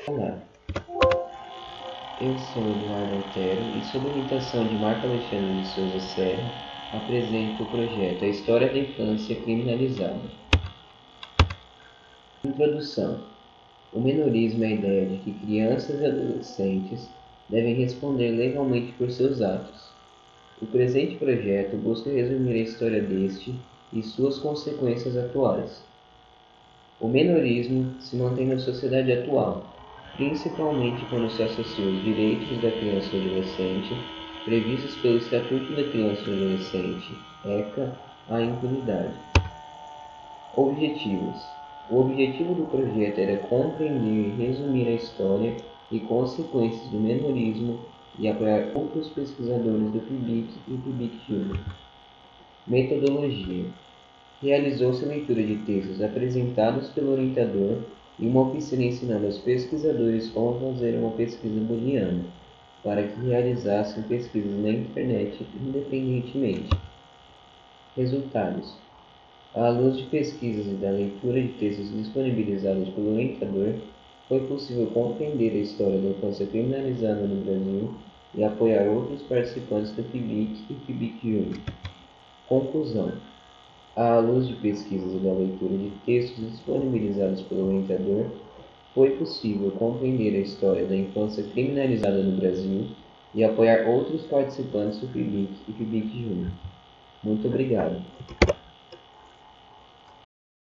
Olá, eu sou Eduardo Antero e, sob orientação de Marco Alexandre de Souza Serra, apresento o projeto A História da Infância Criminalizada. Introdução. O menorismo é a ideia de que crianças e adolescentes devem responder legalmente por seus atos. O presente projeto busca resumir a história deste e suas consequências atuais. O menorismo se mantém na sociedade atual, principalmente quando se associa os direitos da criança e adolescente, previstos pelo Estatuto da Criança e Adolescente, ECA, à impunidade. Objetivos. O objetivo do projeto era compreender e resumir a história e consequências do menorismo e apoiar outros pesquisadores do PIBIC e PIBIC-Júnior. Metodologia. Realizou-se leitura de textos apresentados pelo orientador e uma oficina ensinando aos pesquisadores como fazer uma pesquisa booleana, para que realizassem pesquisas na internet independentemente. Resultados. À luz de pesquisas e da leitura de textos disponibilizados pelo orientador, foi possível compreender a história da infância criminalizada no Brasil e apoiar outros participantes do PIBIC e PIBIC-Júnior. Conclusão. À luz de pesquisas e da leitura de textos disponibilizados pelo orientador, foi possível compreender a história da infância criminalizada no Brasil e apoiar outros participantes do PIBIC e PIBIC Júnior. Muito obrigado.